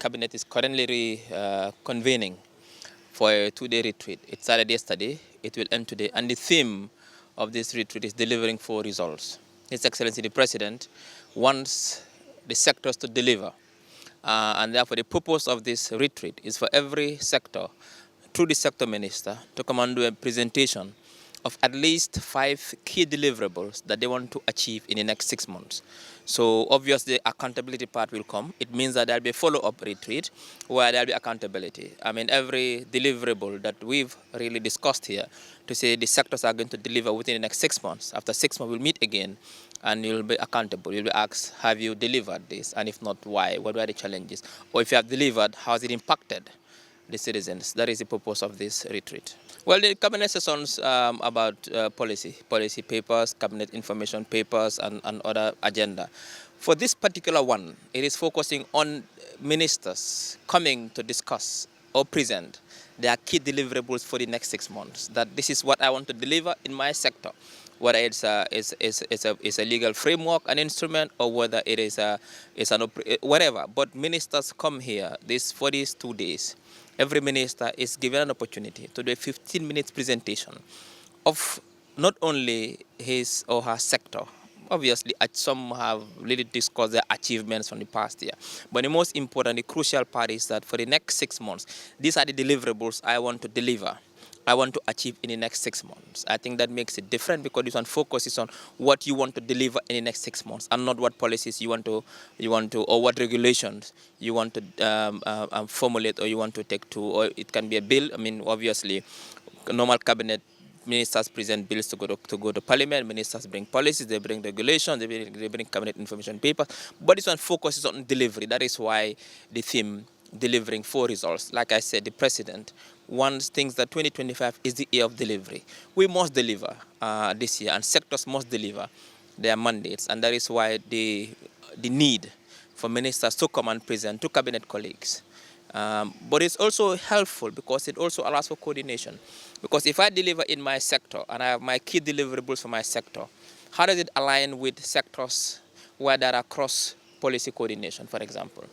Cabinet is currently convening for a two-day retreat. It started yesterday, it will end today, and the theme of this retreat is delivering 4 results. His Excellency the President wants the sectors to deliver, and therefore the purpose of this retreat is for every sector, through the sector minister, to come and do a presentation of at least 5 key deliverables that they want to achieve in the next 6 months. So obviously the accountability part will come. It means that there'll be a follow-up retreat where there'll be accountability. I mean, every deliverable that we've really discussed here to say the sectors are going to deliver within the next 6 months. After 6 months, we'll meet again and you'll be accountable. You'll be asked, have you delivered this? And if not, why? What were the challenges? Or if you have delivered, how has it impacted the citizens? That is the purpose of this retreat. Well, the cabinet sessions about policy papers, cabinet information papers, and other agenda. For this particular one, it is focusing on ministers coming to discuss or present their key deliverables for the next 6 months. That this is what I want to deliver in my sector, whether it's a legal framework, an instrument, or whether it is whatever. But ministers come here for these 2 days. Every minister is given an opportunity to do a 15-minute presentation of not only his or her sector. Obviously, some have really discussed their achievements from the past year. But the most important, the crucial part is that for the next 6 months, these are the deliverables I want to deliver. I want to achieve in the next 6 months. I think that makes it different because this one focuses on what you want to deliver in the next 6 months and not what policies you want to, or what regulations you want to formulate or you want to take to, or it can be a bill. I mean, obviously, normal cabinet ministers present bills to go to parliament. Ministers bring policies, they bring regulations, they bring cabinet information papers. But this one focuses on delivery. That is why the theme, delivering 4 results. Like I said, the president wants things that 2025 is the year of delivery. We must deliver this year, and sectors must deliver their mandates, and that is why the need for ministers to come and present to cabinet colleagues. But it's also helpful because it also allows for coordination. Because if I deliver in my sector and I have my key deliverables for my sector, how does it align with sectors where there are cross-policy coordination, for example?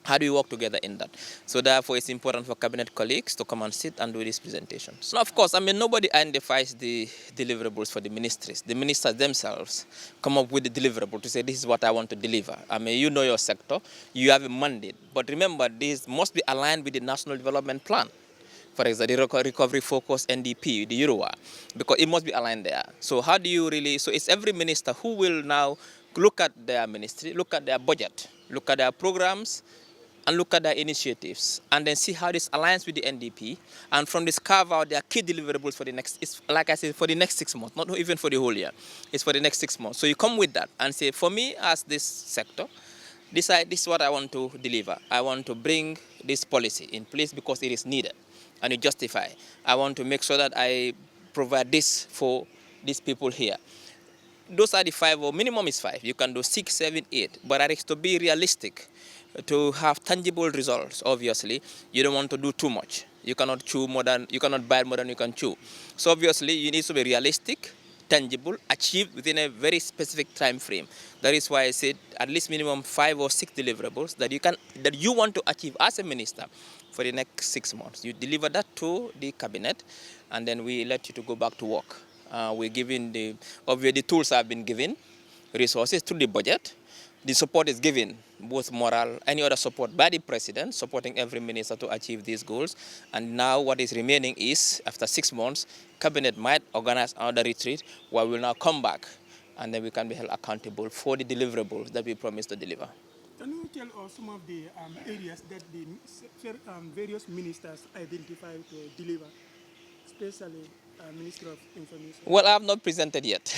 How do we work together in that? So therefore, it's important for cabinet colleagues to come and sit and do these presentations. So of course, I mean, nobody identifies the deliverables for the ministries. The ministers themselves come up with the deliverable to say, this is what I want to deliver. I mean, you know your sector, you have a mandate. But remember, this must be aligned with the National Development Plan. For example, the Recovery Focus NDP, the Euroa, because it must be aligned there. So how do you really, so it's every minister who will now look at their ministry, look at their budget, look at their programs, and look at their initiatives, and then see how this aligns with the NDP, and from this carve out their key deliverables for the next, it's like I said, for the next 6 months, not even for the whole year, it's for the next 6 months. So you come with that and say, for me as this sector, this is what I want to deliver. I want to bring this policy in place because it is needed, and you justify. I want to make sure that I provide this for these people here. Those are the 5, or minimum is 5. You can do 6, 7, 8, but it is to be realistic, to have tangible results. Obviously, you don't want to do too much. You cannot bite more than you can chew. So obviously, you need to be realistic, tangible, achieved within a very specific time frame. That is why I said at least minimum 5 or 6 deliverables that you want to achieve as a minister for the next 6 months. You deliver that to the cabinet, and then we let you to go back to work. We're giving the tools have been given, resources through the budget. The support is given, both moral, any other support by the president, supporting every minister to achieve these goals. And now what is remaining is, after 6 months, cabinet might organize another retreat where we'll now come back, and then we can be held accountable for the deliverables that we promised to deliver. Can you tell us some of the areas that the various ministers identify to deliver, especially Minister of Information? Well, I have not presented yet.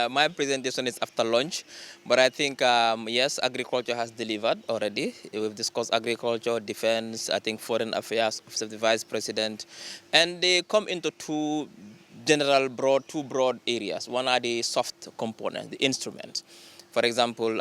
My presentation is after lunch, but I think, yes, agriculture has delivered already. We've discussed agriculture, defense, I think foreign affairs, Office of the Vice President, and they come into two broad areas. One are the soft components, the instruments. For example,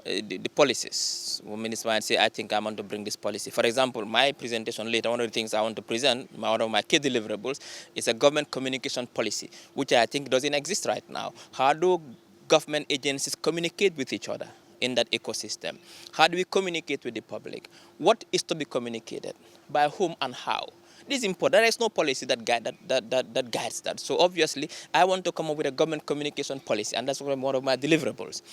the policies. One minister might say, I think I want to bring this policy. For example, my presentation later, one of the things I want to present, one of my key deliverables, is a government communication policy, which I think doesn't exist right now. How do government agencies communicate with each other? in that ecosystem? How do we communicate with the public? What is to be communicated? By whom and how? This is important. There is no policy that guides that. So obviously, I want to come up with a government communication policy, and that's one of my deliverables.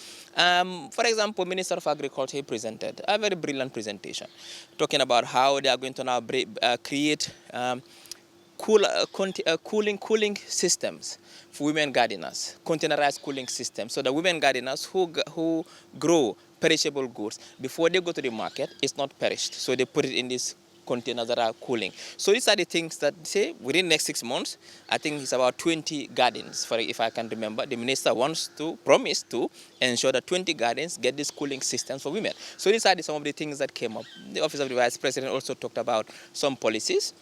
For example, Minister of Agriculture presented a very brilliant presentation, talking about how they are going to now create cooling systems for women gardeners, containerized cooling systems, so the women gardeners who grow perishable goods, before they go to the market, it's not perished. So they put it in these containers that are cooling. So these are the things that, say, within the next 6 months, I think it's about 20 gardens, if I can remember. The minister wants to promise to ensure that 20 gardens get these cooling systems for women. So these are some of the things that came up. The Office of the Vice President also talked about some policies.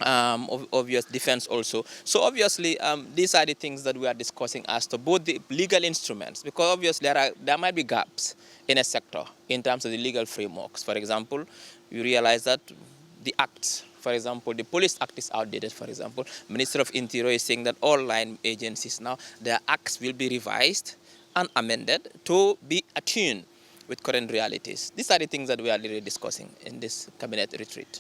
Obvious defense also. So obviously, these are the things that we are discussing as to both the legal instruments, because obviously there might be gaps in a sector in terms of the legal frameworks. For example, you realize that the acts, for example, the Police Act is outdated, for example. Minister of Interior is saying that all line agencies now, their acts will be revised and amended to be attuned with current realities. These are the things that we are really discussing in this cabinet retreat.